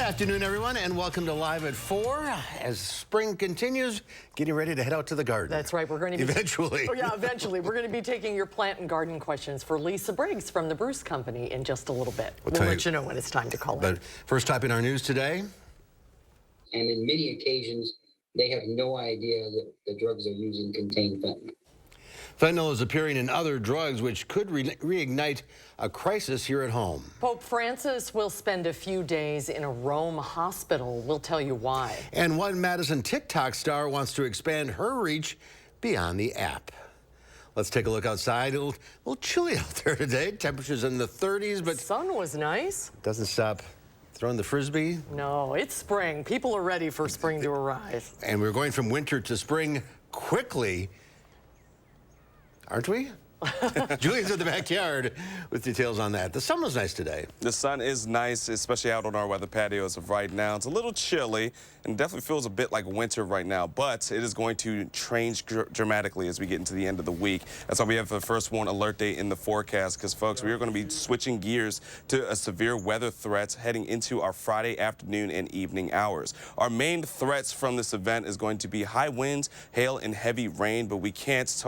afternoon, everyone, and welcome to Live at 4. As spring continues, getting ready to head out to the garden. That's right. We're going to be eventually. Oh, yeah, eventually. We're going to be taking your plant and garden questions for Lisa Briggs from the Bruce Company in just a little bit. We'll let you know when it's time to call in. But first up in our news today. And in many occasions, they have no idea that the drugs they're using contain fentanyl. Fentanyl is appearing in other drugs, which could reignite a crisis here at home. Pope Francis will spend a few days in a Rome hospital. We'll tell you why. And one Madison TikTok star wants to expand her reach beyond the app. Let's take a look outside. A little chilly out there today. Temperatures in the 30s, but the sun was nice. Doesn't stop throwing the frisbee. No, it's spring. People are ready for spring to arrive. And we're going from winter to spring quickly. Aren't we? Julian's in the backyard with details on that. The sun was nice today. The sun is nice, especially out on our weather patio as of right now. It's a little chilly and definitely feels a bit like winter right now, but it is going to change dramatically as we get into the end of the week. That's why we have the first warn alert day in the forecast, because, folks, we are going to be switching gears to a severe weather threat heading into our Friday afternoon and evening hours. Our main threats from this event is going to be high winds, hail, and heavy rain, but we can't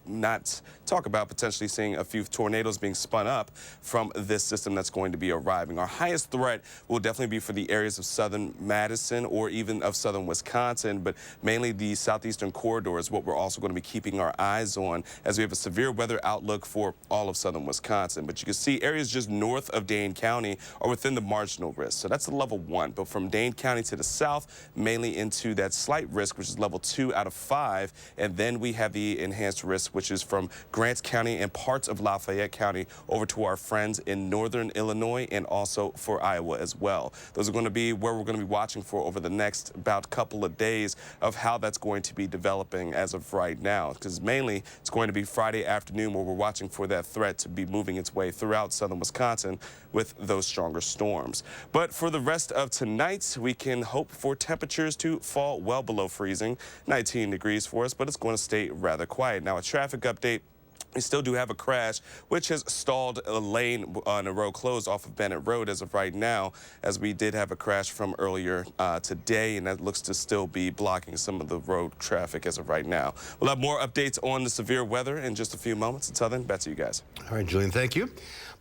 not talk about potentially seeing a few tornadoes being spun up from this system that's going to be arriving. Our highest threat will definitely be for the areas of southern Madison or even of southern Wisconsin, but mainly the southeastern corridor is what we're also going to be keeping our eyes on, as we have a severe weather outlook for all of southern Wisconsin. But you can see areas just north of Dane County are within the marginal risk. So that's the level 1. But from Dane County to the south, mainly into that slight risk, which is level 2 out of 5. And then we have the enhanced risk, which is from Grant County and parts of Lafayette County over to our friends in northern Illinois and also for Iowa as well. Those are going to be where we're going to be watching for over the next about couple of days of how that's going to be developing as of right now, because mainly it's going to be Friday afternoon where we're watching for that threat to be moving its way throughout southern Wisconsin with those stronger storms. But for the rest of tonight, we can hope for temperatures to fall well below freezing, 19 degrees for us, but it's going to stay rather quiet. Now, a traffic update. We still do have a crash, which has stalled a lane on a road closed off of Bennett Road as of right now, as we did have a crash from earlier today, and that looks to still be blocking some of the road traffic as of right now. We'll have more updates on the severe weather in just a few moments. Until then, back to you guys. All right, Julian, thank you.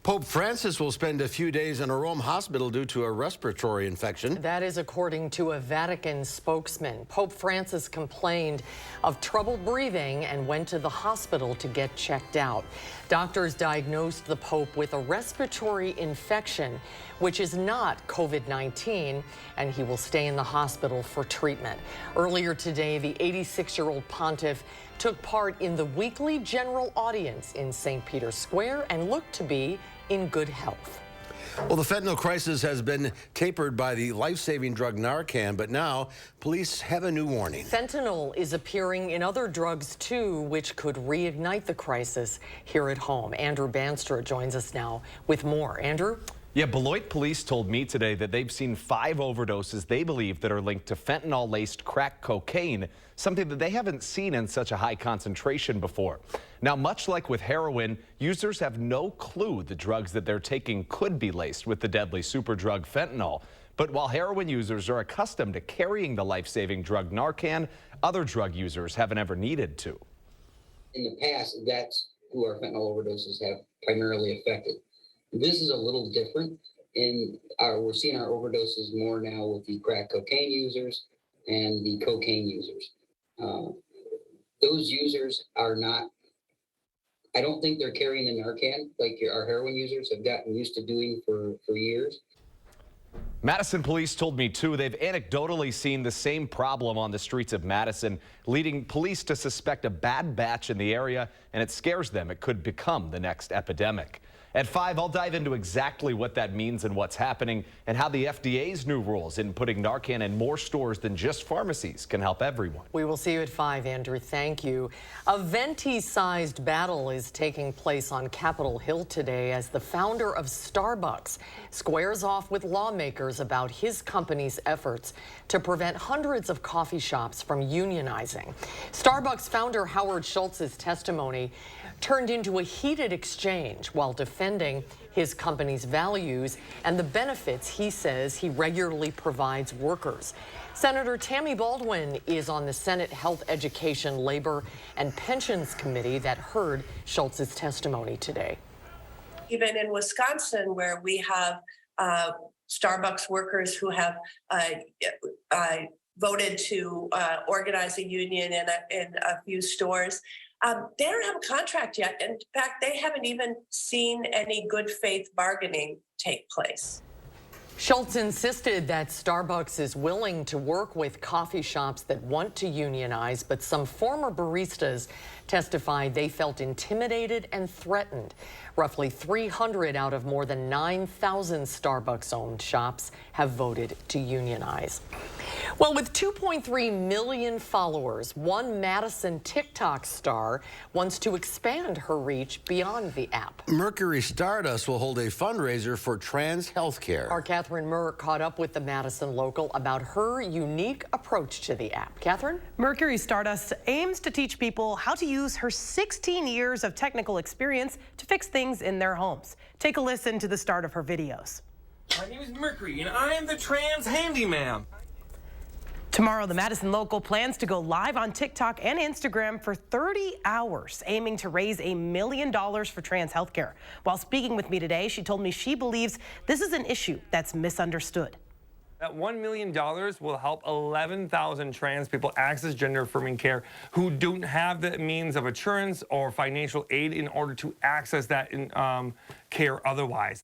Pope Francis will spend a few days in a Rome hospital due to a respiratory infection. That is according to a Vatican spokesman. Pope Francis complained of trouble breathing and went to the hospital to get checked out. Doctors diagnosed the Pope with a respiratory infection, which is not COVID-19, and he will stay in the hospital for treatment. Earlier today, the 86-year-old pontiff took part in the weekly general audience in St. Peter's Square and looked to be in good health. Well, the fentanyl crisis has been tapered by the life-saving drug Narcan, but now police have a new warning. Fentanyl is appearing in other drugs, too, which could reignite the crisis here at home. Andrew Banstra joins us now with more. Andrew? Yeah, Beloit police told me today that they've seen 5 overdoses they believe that are linked to fentanyl-laced crack cocaine, something that they haven't seen in such a high concentration before. Now, much like with heroin, users have no clue the drugs that they're taking could be laced with the deadly superdrug fentanyl. But while heroin users are accustomed to carrying the life-saving drug Narcan, other drug users haven't ever needed to. In the past, that's who our fentanyl overdoses have primarily affected. This is a little different, we're seeing our overdoses more now with the crack cocaine users and the cocaine users. Those users are not, I don't think they're carrying the Narcan like our heroin users have gotten used to doing for years. Madison police told me, too, they've anecdotally seen the same problem on the streets of Madison, leading police to suspect a bad batch in the area, and it scares them it could become the next epidemic. At 5, I'll dive into exactly what that means and what's happening, and how the FDA's new rules in putting Narcan in more stores than just pharmacies can help everyone. We will see you at 5, Andrew. Thank you. A venti-sized battle is taking place on Capitol Hill today as the founder of Starbucks squares off with lawmakers about his company's efforts to prevent hundreds of coffee shops from unionizing. Starbucks founder Howard Schultz's testimony turned into a heated exchange while defending defending his company's values and the benefits he says he regularly provides workers. Senator Tammy Baldwin is on the Senate Health, Education, Labor, and Pensions Committee that heard Schultz's testimony today. Even in Wisconsin, where we have Starbucks workers who have voted to organize a union in a few stores, they don't have a contract yet. In fact, they haven't even seen any good faith bargaining take place. Schultz insisted that Starbucks is willing to work with coffee shops that want to unionize, but some former baristas testified they felt intimidated and threatened. Roughly 300 out of more than 9,000 Starbucks-owned shops have voted to unionize. Well, with 2.3 million followers, one Madison TikTok star wants to expand her reach beyond the app. Mercury Stardust will hold a fundraiser for trans health care. Our Catherine Murr caught up with the Madison local about her unique approach to the app. Catherine? Mercury Stardust aims to teach people how to use her 16 years of technical experience to fix things in their homes. Take a listen to the start of her videos. My name is Mercury, and I am the trans handyman. Tomorrow, the Madison local plans to go live on TikTok and Instagram for 30 hours, aiming to raise $1 million for trans healthcare. While speaking with me today, she told me she believes this is an issue that's misunderstood. That $1 million will help 11,000 trans people access gender-affirming care who don't have the means of insurance or financial aid in order to access that care otherwise.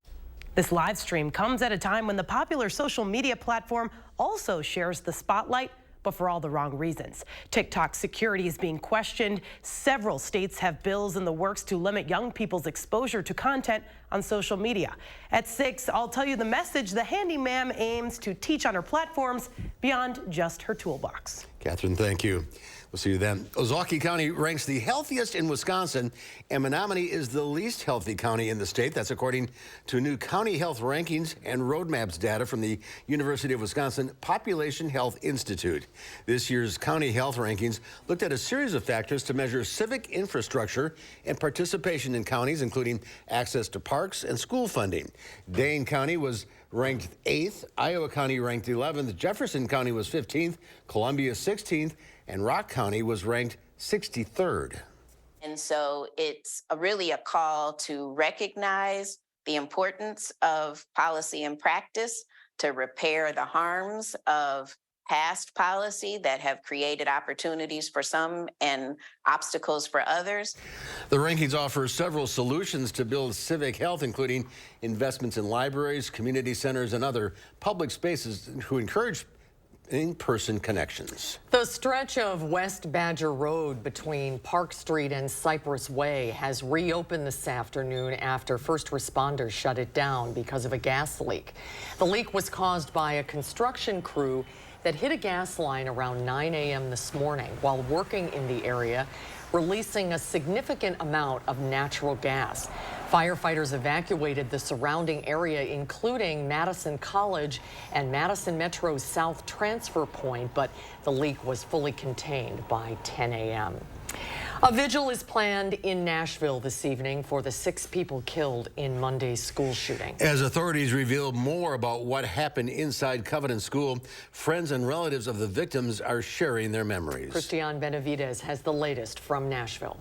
This live stream comes at a time when the popular social media platform also shares the spotlight, but for all the wrong reasons. TikTok security is being questioned. Several states have bills in the works to limit young people's exposure to content on social media. At 6, I'll tell you the message the handyman aims to teach on her platforms beyond just her toolbox. Catherine, thank you. We'll see you then. Ozaukee County ranks the healthiest in Wisconsin, and Menominee is the least healthy county in the state. That's according to new county health rankings and roadmaps data from the University of Wisconsin Population Health Institute. This year's county health rankings looked at a series of factors to measure civic infrastructure and participation in counties, including access to parks and school funding. Dane County was ranked 8th, Iowa County ranked 11th, Jefferson County was 15th, Columbia 16th, and Rock County was ranked 63rd. And so it's really a call to recognize the importance of policy and practice to repair the harms of past policy that have created opportunities for some and obstacles for others. The rankings offer several solutions to build civic health, including investments in libraries, community centers, and other public spaces who encourage in-person connections. The stretch of West Badger Road between Park Street and Cypress Way has reopened this afternoon after first responders shut it down because of a gas leak. The leak was caused by a construction crew that hit a gas line around 9 a.m. this morning while working in the area, releasing a significant amount of natural gas. Firefighters evacuated the surrounding area, including Madison College and Madison Metro's South Transfer Point, but the leak was fully contained by 10 a.m. A vigil is planned in Nashville this evening for the 6 people killed in Monday's school shooting. As authorities reveal more about what happened inside Covenant School, friends and relatives of the victims are sharing their memories. Christian Benavidez has the latest from Nashville.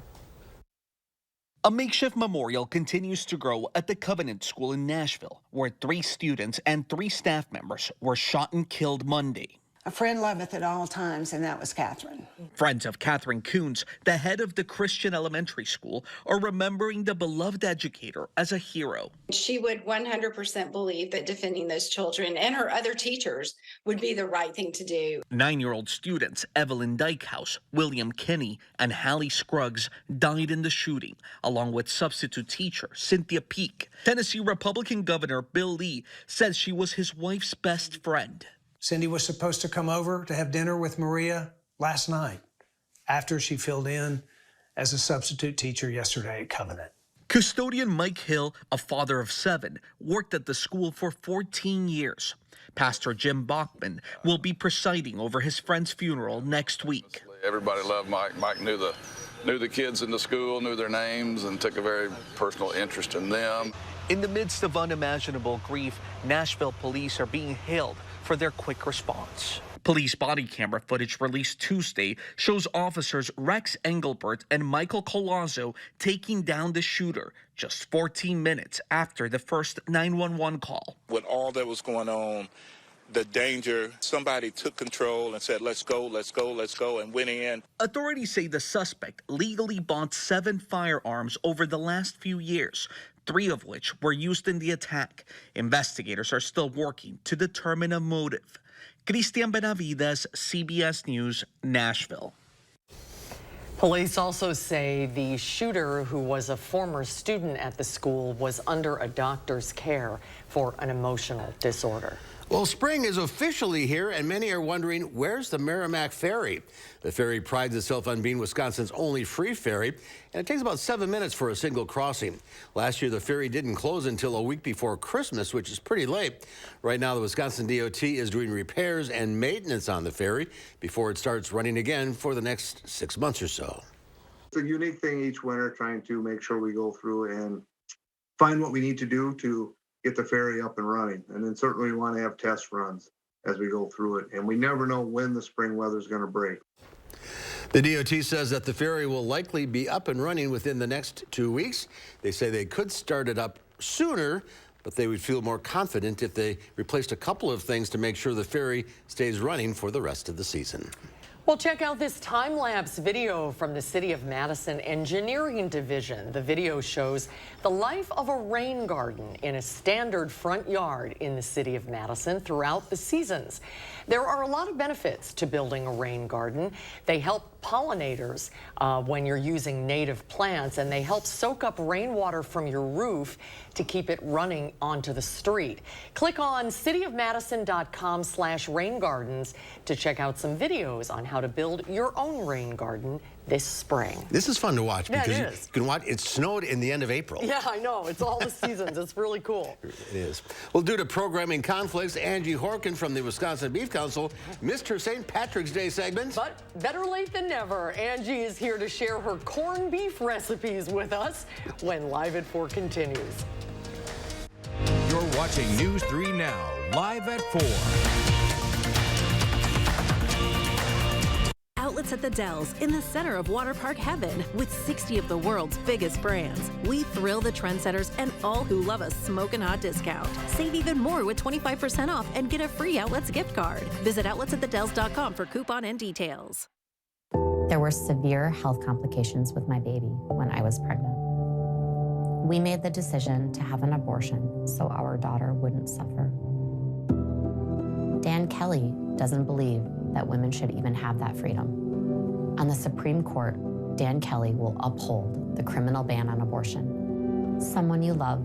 A makeshift memorial continues to grow at the Covenant School in Nashville, where 3 students and 3 staff members were shot and killed Monday. A friend loveth at all times, and that was Catherine. Friends of Catherine Coons, the head of the Christian elementary school, are remembering the beloved educator as a hero. She would 100% believe that defending those children and her other teachers would be the right thing to do. 9-year-old students Evelyn Dykehouse, William Kinney, and Hallie Scruggs died in the shooting, along with substitute teacher Cynthia Peake. Tennessee Republican Governor Bill Lee says she was his wife's best friend. Cindy was supposed to come over to have dinner with Maria last night after she filled in as a substitute teacher yesterday at Covenant. Custodian Mike Hill, a father of 7, worked at the school for 14 years. Pastor Jim Bachman will be presiding over his friend's funeral next week. Everybody loved Mike. Mike knew the knew the kids in the school, knew their names, and took a very personal interest in them. In the midst of unimaginable grief, Nashville police are being hailed for their quick response. Police body camera footage released Tuesday shows officers Rex Engelbert and Michael Colazzo taking down the shooter just 14 minutes after the first 911 call. With all that was going on, the danger, somebody took control and said, let's go, let's go, let's go, and went in. Authorities say the suspect legally bought 7 firearms over the last few years, 3 of which were used in the attack. Investigators are still working to determine a motive. Cristian Benavides, CBS News, Nashville. Police also say the shooter, who was a former student at the school, was under a doctor's care for an emotional disorder. Well, spring is officially here, and many are wondering, where's the Merrimack Ferry? The ferry prides itself on being Wisconsin's only free ferry, and it takes about 7 minutes for a single crossing. Last year, the ferry didn't close until a week before Christmas, which is pretty late. Right now, the Wisconsin DOT is doing repairs and maintenance on the ferry before it starts running again for the next 6 months or so. It's a unique thing each winter, trying to make sure we go through and find what we need to do to get the ferry up and running. And then certainly we want to have test runs as we go through it. And we never know when the spring weather is going to break. The DOT says that the ferry will likely be up and running within the next 2 weeks. They say they could start it up sooner, but they would feel more confident if they replaced a couple of things to make sure the ferry stays running for the rest of the season. Well, check out this time-lapse video from the City of Madison Engineering Division. The video shows the life of a rain garden in a standard front yard in the City of Madison throughout the seasons. There are a lot of benefits to building a rain garden. They help pollinators when you're using native plants, and they help soak up rainwater from your roof to keep it running onto the street. Click on cityofmadison.com/raingardens to check out some videos on how to build your own rain garden this spring. This is fun to watch because Yeah, you it is. can watch. It snowed in the end of April. Yeah, I know. It's all the seasons. It's really cool. It is. Well, due to programming conflicts, Angie Horkin from the Wisconsin Beef Council missed her St. Patrick's Day segment. But better late than never. Angie is here to share her corned beef recipes with us when Live at 4 continues. You're watching News 3 Now, live at 4. Outlets at the Dells in the center of water park heaven with 60 of the world's biggest brands. We thrill the trendsetters and all who love a smoking hot discount. Save even more with 25% off and get a free Outlets gift card. Visit outletsatthedells.com for coupon and details. There were severe health complications with my baby when I was pregnant. We made the decision to have an abortion so our daughter wouldn't suffer. Dan Kelly doesn't believe that women should even have that freedom. On the Supreme Court, Dan Kelly will uphold the criminal ban on abortion. Someone you love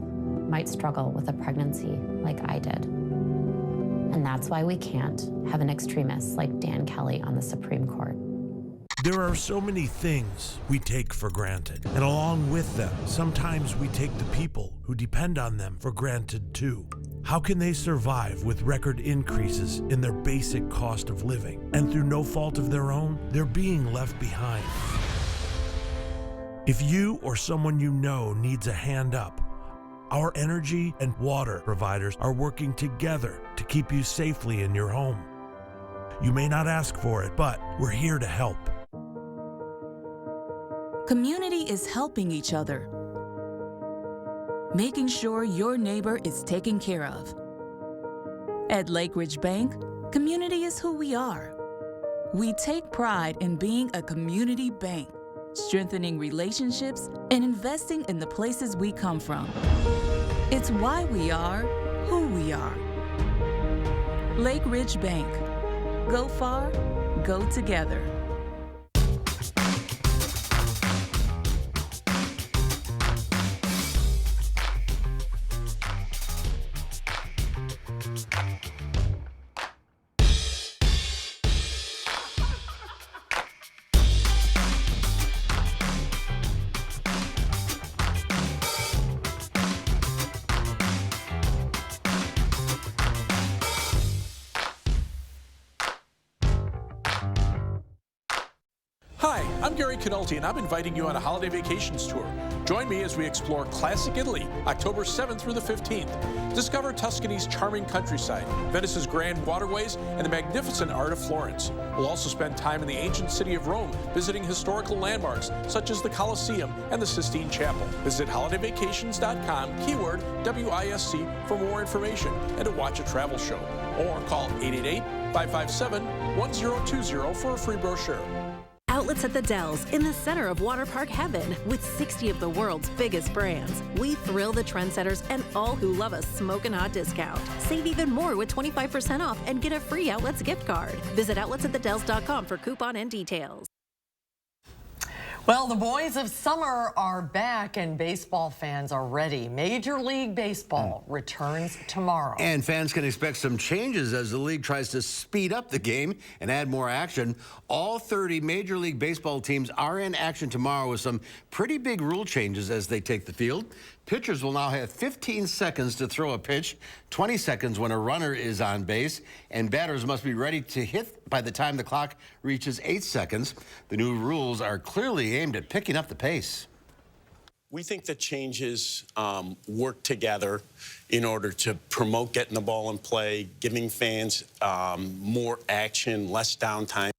might struggle with a pregnancy like I did. And that's why we can't have an extremist like Dan Kelly on the Supreme Court. There are so many things we take for granted, and along with them, sometimes we take the people who depend on them for granted too. How can they survive with record increases in their basic cost of living? And through no fault of their own, they're being left behind. If you or someone you know needs a hand up, our energy and water providers are working together to keep you safely in your home. You may not ask for it, but we're here to help. Community is helping each other, making sure your neighbor is taken care of. At Lake Ridge Bank, community is who we are. We take pride in being a community bank, strengthening relationships and investing in the places we come from. It's why we are who we are. Lake Ridge Bank. Go far, go together. I'm Gary Canulti, and I'm inviting you on a holiday vacations tour. Join me as we explore classic Italy, October 7th through the 15th. Discover Tuscany's charming countryside, Venice's grand waterways, and the magnificent art of Florence. We'll also spend time in the ancient city of Rome, visiting historical landmarks such as the Colosseum and the Sistine Chapel. Visit holidayvacations.com, keyword WISC, for more information and to watch a travel show. Or call 888-557-1020 for a free brochure. Outlets at the Dells in the center of water park heaven with 60 of the world's biggest brands. We thrill the trendsetters and all who love a smoking hot discount. Save even more with 25% off and get a free Outlets gift card. Visit outletsatthedells.com for coupon and details. Well, the boys of summer are back and baseball fans are ready. Major League Baseball returns tomorrow. And fans can expect some changes as the league tries to speed up the game and add more action. All 30 Major League Baseball teams are in action tomorrow with some pretty big rule changes as they take the field. Pitchers will now have 15 seconds to throw a pitch, 20 seconds when a runner is on base, and batters must be ready to hit by the time the clock reaches 8 seconds. The new rules are clearly aimed at picking up the pace. We think the changes work together in order to promote getting the ball in play, giving fans more action, less downtime.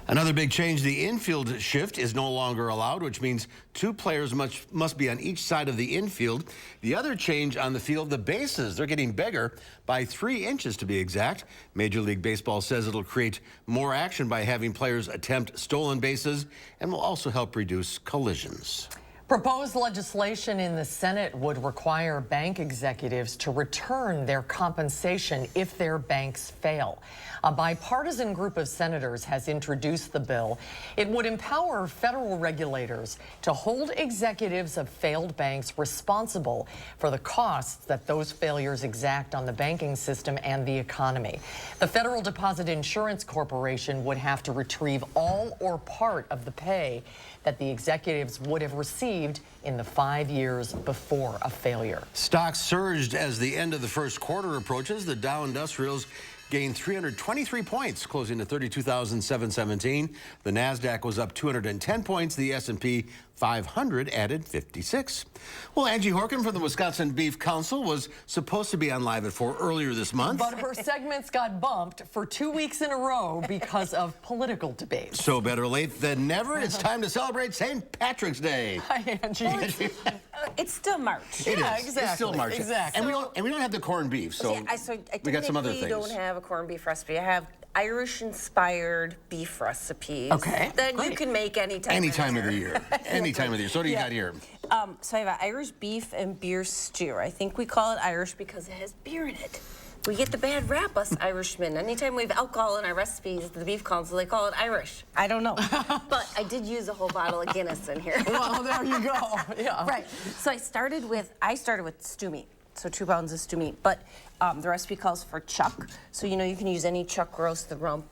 Another big change, the infield shift is no longer allowed, which means 2 players must be on each side of the infield. The other change on the field, the bases, they're getting bigger by 3 inches to be exact. Major League Baseball says it'll create more action by having players attempt stolen bases and will also help reduce collisions. Proposed legislation in the Senate would require bank executives to return their compensation if their banks fail. A bipartisan group of senators has introduced the bill. It would empower federal regulators to hold executives of failed banks responsible for the costs that those failures exact on the banking system and the economy. The Federal Deposit Insurance Corporation would have to retrieve all or part of the pay that the executives would have received in the 5 years before a failure. Stocks surged as the end of the first quarter approaches. The Dow Industrials gained 323 points, closing to 32,717. The Nasdaq was up 210 points. The S&P 500 added 56. Well, Angie Horkin from the Wisconsin Beef Council was supposed to be on Live at 4 earlier this month. But her segments got bumped for 2 weeks in a row because of political debates. So better late than never. It's time to celebrate St. Patrick's Day. Hi, Angie. Well, it's still March. It Yeah, is. exactly. It's still March. Exactly. And we don't have the corned beef, so we got some other things. I don't have a corned beef recipe. I have Irish-inspired beef recipes. Okay, that great. you can make anytime. Any time of the year. Any time of the year. So what do you got here? So I have an Irish beef and beer stew. I think we call it Irish because it has beer in it. We get the bad rap, us Irishmen. Anytime we have alcohol in our recipes, the Beef Council, they call it Irish. I don't know. But I did use a whole bottle of Guinness in here. Well, there you go. Yeah. Right. So I started with stew meat. So 2 pounds of stew meat. But the recipe calls for chuck. So, you know, you can use any chuck roast, the rump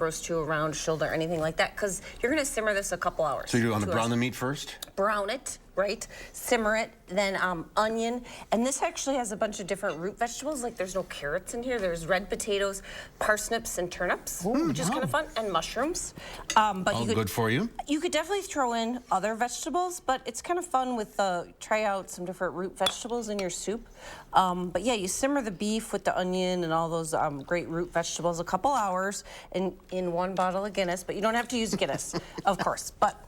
roast too, around shoulder, anything like that, because you're going to simmer this a couple hours. So you want to brown the meat first? Brown it, right? Simmer it, then onion. And this actually has a bunch of different root vegetables. Like there's no carrots in here. There's red potatoes, parsnips, and turnips, which is kind of fun, and mushrooms. But all good for you. You could definitely throw in other vegetables, but it's kind of fun with try out some different root vegetables in your soup. But yeah, you simmer the beef with the onion and all those great root vegetables a couple hours in 1 bottle of Guinness. But you don't have to use Guinness, of course. But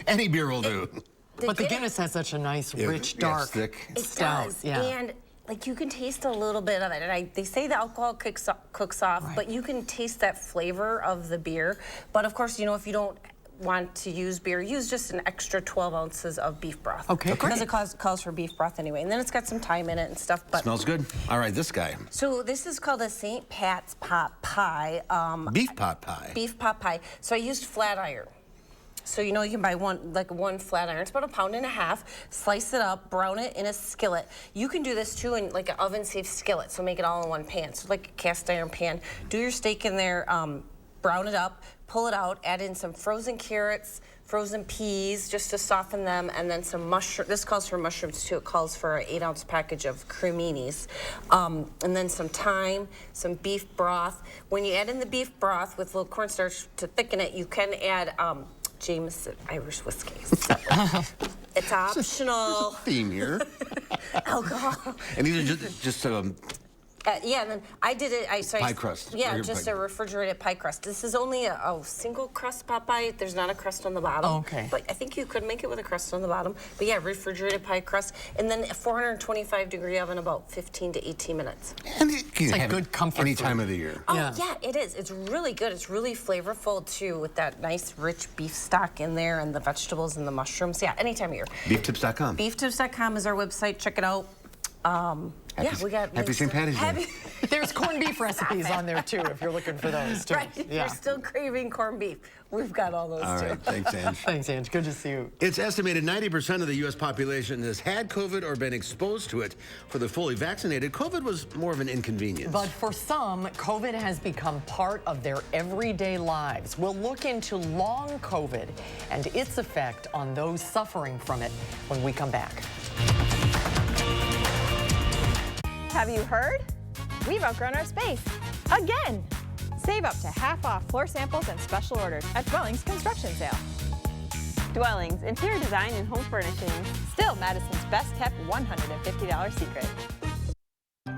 any beer will do. But the Guinness has such a nice, rich, dark stout. It does. And like you can taste a little bit of it. And they say the alcohol cooks off, but you can taste that flavor of the beer. But of course, you know, if you don't want to use beer, use just an extra 12 ounces of beef broth. Okay, great. Because it calls for beef broth anyway. And then it's got some thyme in it and stuff. But smells good. All right, this guy. So this is called a St. Pat's pot pie. Beef pot pie. Beef pot pie. So I used flat iron. So you know you can buy one flat iron. It's about 1.5 pounds. Slice it up, brown it in a skillet. You can do this too in like an oven-safe skillet. So make it all in one pan. So like a cast iron pan. Do your steak in there. Brown it up. Pull it out. Add in some frozen carrots, frozen peas, just to soften them, and then some mushroom. This calls for mushrooms too. It calls for an 8-ounce package of creminis, and then some thyme, some beef broth. When you add in the beef broth with a little cornstarch to thicken it, you can add Jameson Irish whiskey. So it's optional. Theme here. Alcohol. And these are just Yeah, and then I did it. Pie crust. Yeah, Regular just pie. a refrigerated pie crust. This is only a single crust pot pie. There's not a crust on the bottom. Oh, okay. But I think you could make it with a crust on the bottom. But yeah, refrigerated pie crust. And then a 425-degree oven, about 15 to 18 minutes. And It's like good comfort any food. time of the year. Oh, yeah, it is. It's really good. It's really flavorful, too, with that nice, rich beef stock in there and the vegetables and the mushrooms. Yeah, any time of year. Beeftips.com. Beeftips.com is our website. Check it out. Yeah, we got Happy links St. to- Patty's Day. Happy- There's corned beef recipes on there, too, if you're looking for those, too. Right, if Yeah. you're still craving corned beef, we've got all those, All too. right, thanks, Ange. Thanks, Ange. Good to see you. It's estimated 90% of the U.S. population has had COVID or been exposed to it. For the fully vaccinated, COVID was more of an inconvenience. But for some, COVID has become part of their everyday lives. We'll look into long COVID and its effect on those suffering from it when we come back. Have you heard? We've outgrown our space. Again! Save up to half off floor samples and special orders at Dwellings Construction Sale. Dwellings, interior design and home furnishings. Still Madison's best kept $150 secret.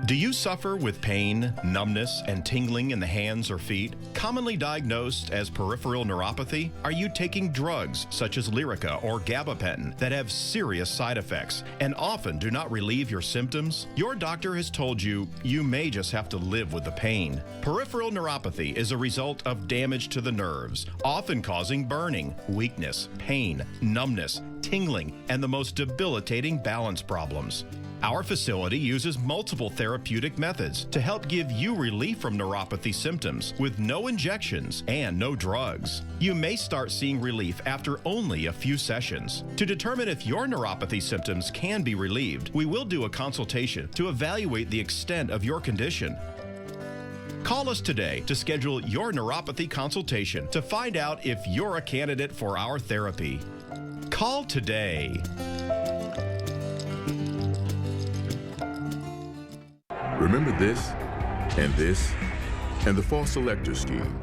Do you suffer with pain, numbness, and tingling in the hands or feet? Commonly diagnosed as peripheral neuropathy? Are you taking drugs such as Lyrica or gabapentin that have serious side effects and often do not relieve your symptoms? Your doctor has told you you may just have to live with the pain. Peripheral neuropathy is a result of damage to the nerves, often causing burning, weakness, pain, numbness, tingling, and the most debilitating balance problems. Our facility uses multiple therapeutic methods to help give you relief from neuropathy symptoms with no injections and no drugs. You may start seeing relief after only a few sessions. To determine if your neuropathy symptoms can be relieved, we will do a consultation to evaluate the extent of your condition. Call us today to schedule your neuropathy consultation to find out if you're a candidate for our therapy. Call today. Remember this, and the false elector scheme.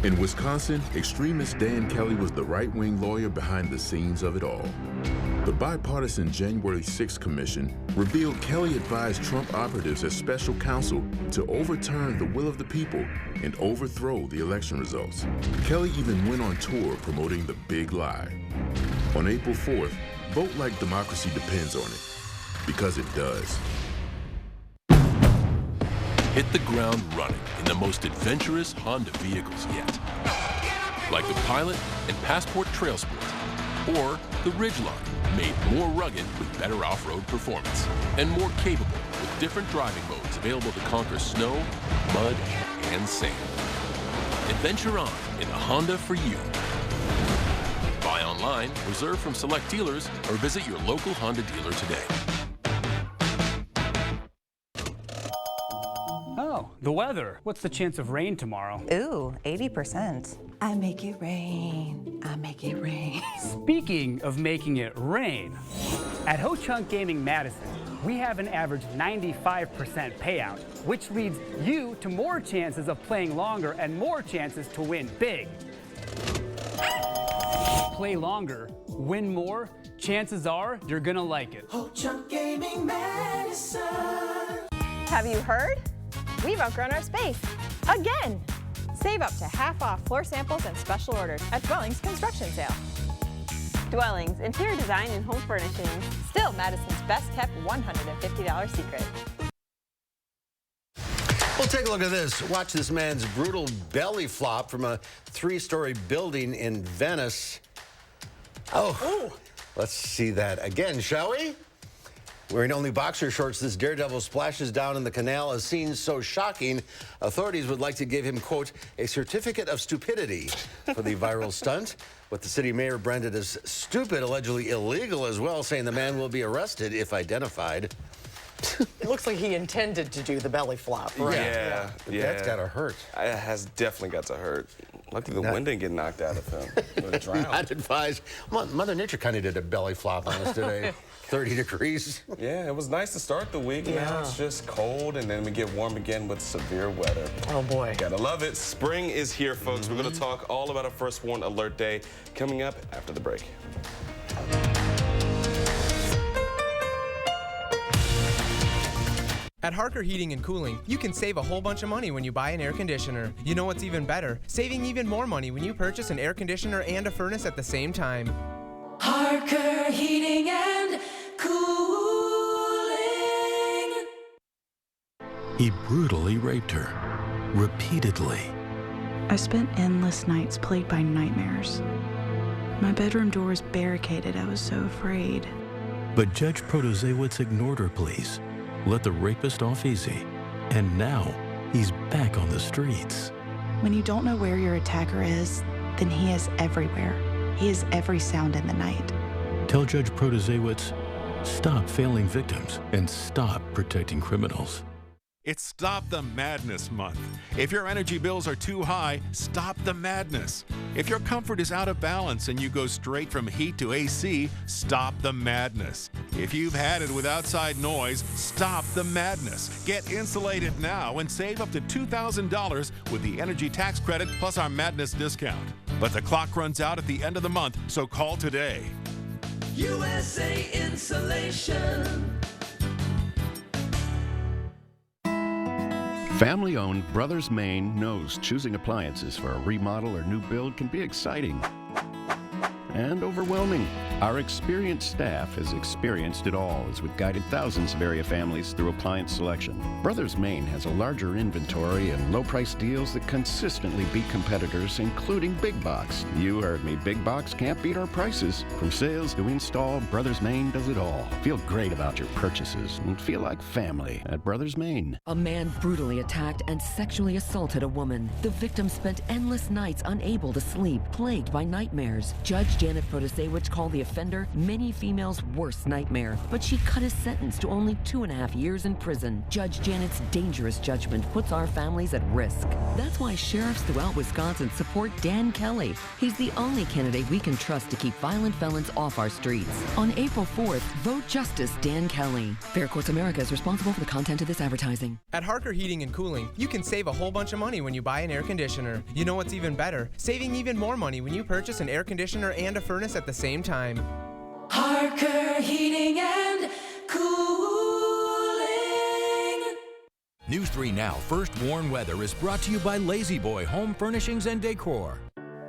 In Wisconsin, extremist Dan Kelly was the right-wing lawyer behind the scenes of it all. The bipartisan January 6th commission revealed Kelly advised Trump operatives as special counsel to overturn the will of the people and overthrow the election results. Kelly even went on tour promoting the big lie. On April 4th, vote like democracy depends on it, because it does. Hit the ground running in the most adventurous Honda vehicles yet. Like the Pilot and Passport Trail Sport, or the Ridgeline, made more rugged with better off-road performance, and more capable with different driving modes available to conquer snow, mud, and sand. Adventure on in a Honda for you. Buy online, reserve from select dealers, or visit your local Honda dealer today. Oh, the weather. What's the chance of rain tomorrow? Ooh, 80%. I make it rain. I make it rain. Speaking of making it rain, at Ho Chunk Gaming Madison, we have an average 95% payout, which leads you to more chances of playing longer and more chances to win big. Play longer, win more, chances are you're gonna like it. Ho Chunk Gaming Madison. Have you heard? We've outgrown our space. Again! Save up to half off floor samples and special orders at Dwellings Construction Sale. Dwellings, interior design and home furnishings. Still Madison's best kept $150 secret. We'll take a look at this. Watch this man's brutal belly flop from a 3-story building in Venice. Oh, let's see that again, shall we? Wearing only boxer shorts, this daredevil splashes down in the canal. A scene so shocking, authorities would like to give him, quote, a certificate of stupidity for the viral stunt. What the city mayor branded as stupid, allegedly illegal as well, saying the man will be arrested if identified. It looks like he intended to do the belly flop, right? Yeah. That's gotta hurt. It has definitely got to hurt. Lucky the wind didn't get knocked out of him. Not advised. Mother Nature kind of did a belly flop on us today. 30 degrees. Yeah, it was nice to start the week. Yeah. Now it's just cold, and then we get warm again with severe weather. Oh, boy. Gotta love it. Spring is here, folks. We're going to talk all about our First Warn Alert Day coming up after the break. At Harker Heating and Cooling, you can save a whole bunch of money when you buy an air conditioner. You know what's even better? Saving even more money when you purchase an air conditioner and a furnace at the same time. Harker Heating and Cooling. He brutally raped her, repeatedly. I spent endless nights plagued by nightmares. My bedroom door was barricaded. I was so afraid. But Judge Protasiewicz ignored her pleas, let the rapist off easy, and now he's back on the streets. When you don't know where your attacker is, then he is everywhere. He is every sound in the night. Tell Judge Protasiewicz, stop failing victims and stop protecting criminals. It's Stop the Madness Month. If your energy bills are too high, stop the madness. If your comfort is out of balance and you go straight from heat to AC, stop the madness. If you've had it with outside noise, stop the madness. Get insulated now and save up to $2,000 with the energy tax credit plus our madness discount. But the clock runs out at the end of the month, so call today. USA Insulation. Family-owned Brothers Maine knows choosing appliances for a remodel or new build can be exciting and overwhelming. Our experienced staff has experienced it all as we've guided thousands of area families through appliance selection. Brothers Maine has a larger inventory and low-price deals that consistently beat competitors, including Big Box. You heard me, Big Box can't beat our prices. From sales to install, Brothers Maine does it all. Feel great about your purchases and feel like family at Brothers Maine. A man brutally attacked and sexually assaulted a woman. The victim spent endless nights unable to sleep, plagued by nightmares. Judge Janet Protasiewicz called the offender many females' worst nightmare, but she cut his sentence to only 2.5 years in prison. Judge Janet's dangerous judgment puts our families at risk. That's why sheriffs throughout Wisconsin support Dan Kelly. He's the only candidate we can trust to keep violent felons off our streets. On April 4th, vote Justice Dan Kelly. Fair Courts America is responsible for the content of this advertising. At Harker Heating and Cooling, you can save a whole bunch of money when you buy an air conditioner. You know what's even better? Saving even more money when you purchase an air conditioner and a furnace at the same time. Harker Heating and Cooling. News 3 Now First Warn Weather is brought to you by Lazy Boy Home Furnishings and Decor.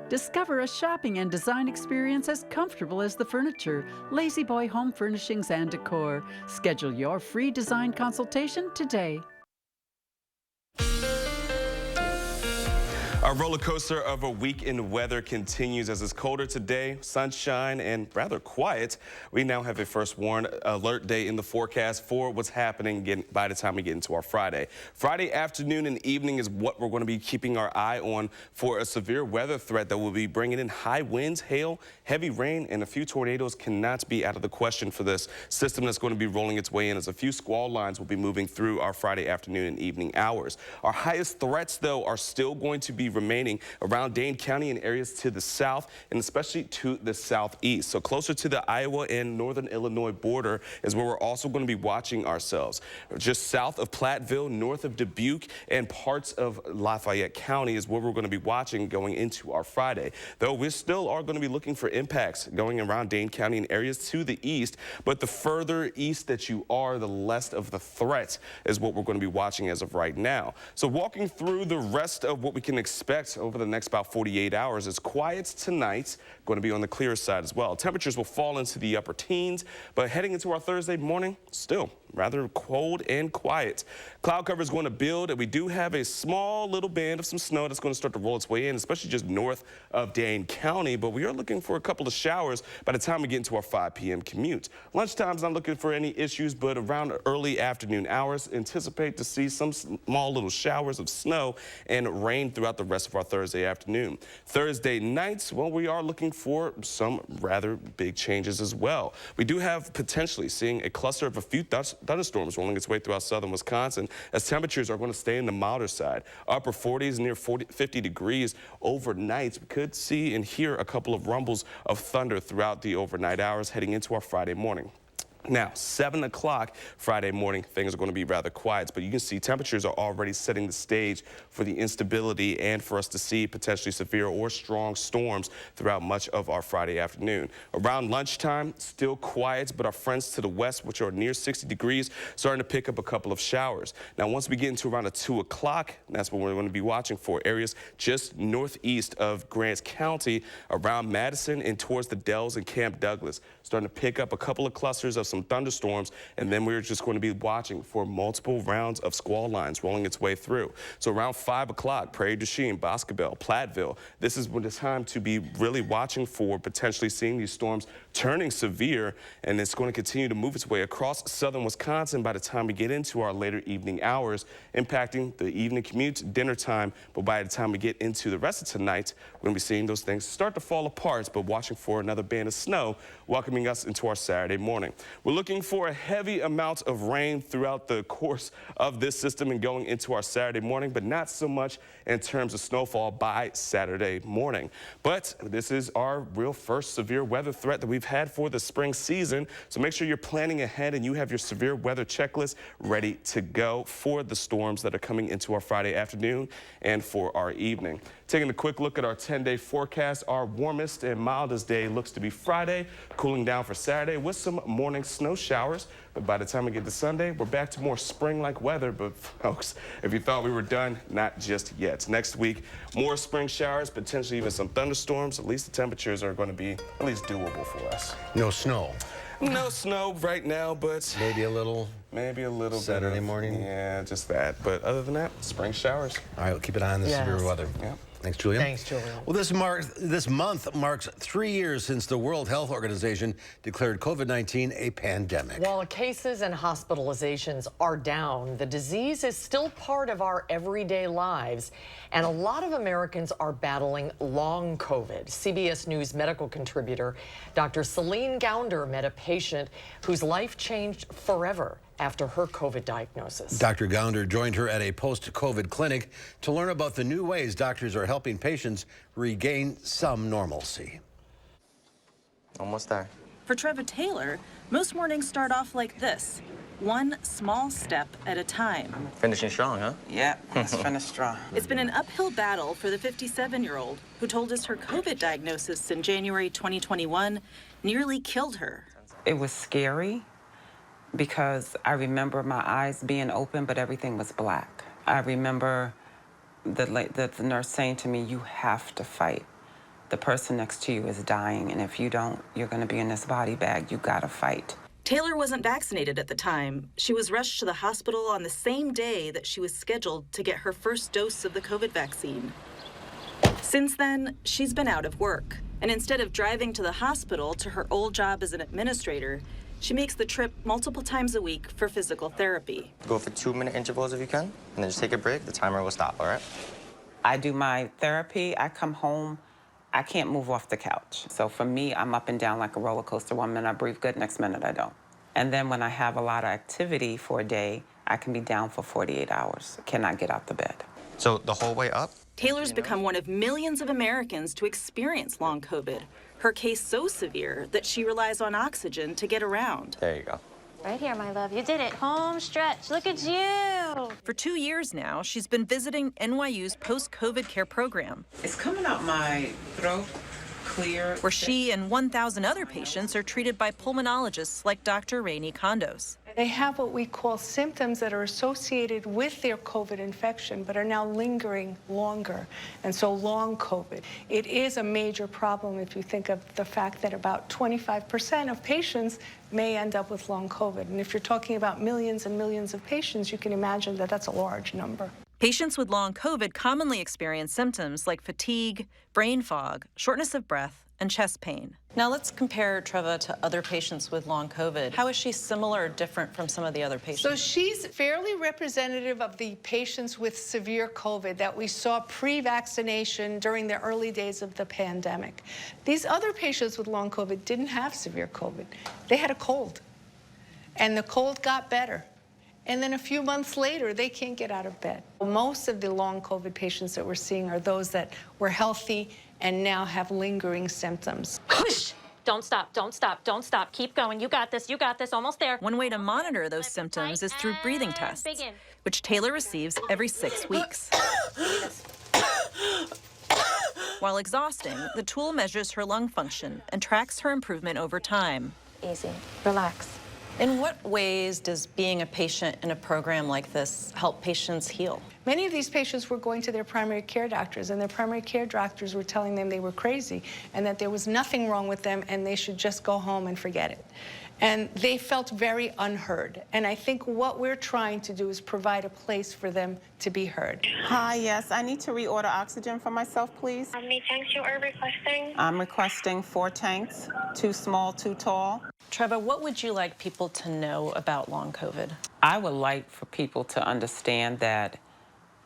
Discover a shopping and design experience as comfortable as the furniture. Lazy Boy Home Furnishings and Decor. Schedule your free design consultation today. Our roller coaster of a week in weather continues as it's colder today, sunshine, and rather quiet. We now have a First Warn Alert Day in the forecast for what's happening by the time we get into our Friday. Friday afternoon and evening is what we're going to be keeping our eye on for a severe weather threat that will be bringing in high winds, hail, heavy rain, and a few tornadoes cannot be out of the question for this system that's going to be rolling its way in, as a few squall lines will be moving through our Friday afternoon and evening hours. Our highest threats, though, are still going to be remaining around Dane County and areas to the south, and especially to the southeast. So closer to the Iowa and northern Illinois border is where we're also going to be watching ourselves. Just south of Platteville, north of Dubuque, and parts of Lafayette County is where we're going to be watching going into our Friday. Though we still are going to be looking for impacts going around Dane County and areas to the east, but the further east that you are, the less of the threat is what we're going to be watching as of right now. So walking through the rest of what we can expect over the next about 48 hours, is quiet tonight, going to be on the clear side as well. Temperatures will fall into the upper teens, but heading into our Thursday morning, still rather cold and quiet. Cloud cover is going to build, and we do have a small little band of some snow that's going to start to roll its way in, especially just north of Dane County, but we are looking for a couple of showers by the time we get into our 5 p.m. commute. Lunchtime's not looking for any issues, but around early afternoon hours, anticipate to see some small little showers of snow and rain throughout the rest of our Thursday afternoon. Thursday nights, well, we are looking for some rather big changes as well. We do have potentially seeing a cluster of a few thunderstorms rolling its way throughout southern Wisconsin, as temperatures are going to stay in the milder side. Upper 40s, near 50 degrees overnight. We could see and hear a couple of rumbles of thunder throughout the overnight hours heading into our Friday morning. Now, 7 o'clock Friday morning, things are going to be rather quiet, but you can see temperatures are already setting the stage for the instability and for us to see potentially severe or strong storms throughout much of our Friday afternoon. Around lunchtime, still quiet, but our friends to the west, which are near 60 degrees, starting to pick up a couple of showers. Now, once we get into around 2 o'clock, that's what we're going to be watching for. Areas just northeast of Grant County, around Madison and towards the Dells and Camp Douglas, starting to pick up a couple of clusters of some thunderstorms, and then we're just going to be watching for multiple rounds of squall lines rolling its way through. So around 5 o'clock, Prairie du Chien, Boscobel, Platteville, this is when it's time to be really watching for potentially seeing these storms turning severe, and it's going to continue to move its way across southern Wisconsin by the time we get into our later evening hours, impacting the evening commute, dinner time. But by the time we get into the rest of tonight, we're going to be seeing those things start to fall apart, but watching for another band of snow welcoming us into our Saturday morning. We're looking for a heavy amount of rain throughout the course of this system and going into our Saturday morning, but not so much in terms of snowfall by Saturday morning. But this is our real first severe weather threat that we've had for the spring season. So make sure you're planning ahead and you have your severe weather checklist ready to go for the storms that are coming into our Friday afternoon and for our evening. Taking a quick look at our 10-day forecast, our warmest and mildest day looks to be Friday, cooling down for Saturday with some morning snow showers. But by the time we get to Sunday, we're back to more spring-like weather. But folks, if you thought we were done, not just yet. Next week, more spring showers, potentially even some thunderstorms. At least the temperatures are going to be at least doable for us. No snow. No snow right now, but maybe a little Saturday morning. Yeah, just that. But other than that, spring showers. All right, we'll keep an eye on the severe weather. Yeah. Thanks, Julia. Thanks, Julia. Well, this month marks 3 years since the World Health Organization declared COVID-19 a pandemic. While cases and hospitalizations are down, the disease is still part of our everyday lives, and a lot of Americans are battling long COVID. CBS News medical contributor Dr. Celine Gounder met a patient whose life changed forever after her COVID diagnosis. Dr. Gounder joined her at a post-COVID clinic to learn about the new ways doctors are helping patients regain some normalcy. Almost there. For Trevor Taylor, most mornings start off like this, one small step at a time. Finishing strong, huh? Yeah, let's finish strong. It's been an uphill battle for the 57-year-old who told us her COVID diagnosis in January 2021 nearly killed her. It was scary, because I remember my eyes being open, but everything was black. I remember the nurse saying to me, you have to fight. The person next to you is dying, and if you don't, you're gonna be in this body bag. You gotta fight. Taylor wasn't vaccinated at the time. She was rushed to the hospital on the same day that she was scheduled to get her first dose of the COVID vaccine. Since then, she's been out of work, and instead of driving to the hospital to her old job as an administrator, she makes the trip multiple times a week for physical therapy. Go for 2-minute intervals if you can, and then just take a break. The timer will stop, all right? I do my therapy, I come home, I can't move off the couch. So for me, I'm up and down like a roller coaster. 1 minute I breathe good, next minute I don't. And then when I have a lot of activity for a day, I can be down for 48 hours. Cannot get out the bed. So the whole way up? Taylor's become one of millions of Americans to experience long COVID. Her case so severe that she relies on oxygen to get around. There you go. Right here, my love. You did it. Home stretch. Look at you. For 2 years now, she's been visiting NYU's post-COVID care program. It's coming out my throat, clear. Where she and 1,000 other patients are treated by pulmonologists like Dr. Rainey Condos. They have what we call symptoms that are associated with their COVID infection, but are now lingering longer, and so long COVID. It is a major problem if you think of the fact that about 25% of patients may end up with long COVID. And if you're talking about millions and millions of patients, you can imagine that that's a large number. Patients with long COVID commonly experience symptoms like fatigue, brain fog, shortness of breath, and chest pain. Now let's compare Treva to other patients with long COVID. How is she similar or different from some of the other patients? So she's fairly representative of the patients with severe COVID that we saw pre-vaccination during the early days of the pandemic. These other patients with long COVID didn't have severe COVID. They had a cold. and the cold got better. And then a few months later, they can't get out of bed. Most of the long COVID patients that we're seeing are those that were healthy and now have lingering symptoms. Push! Don't stop, don't stop, don't stop. Keep going. You got this, almost there. One way to monitor those symptoms is through breathing tests, which Taylor receives every 6 weeks. While exhausting, the tool measures her lung function and tracks her improvement over time. Easy. Relax. In what ways does being a patient in a program like this help patients heal? Many of these patients were going to their primary care doctors, and their primary care doctors were telling them they were crazy and that there was nothing wrong with them and they should just go home and forget it. And they felt very unheard. And I think what we're trying to do is provide a place for them to be heard. Hi, yes, I need to reorder oxygen for myself, please. How many tanks you are requesting? I'm requesting 4 tanks, 2 small, 2 tall. Treva, what would you like people to know about long COVID? I would like for people to understand that,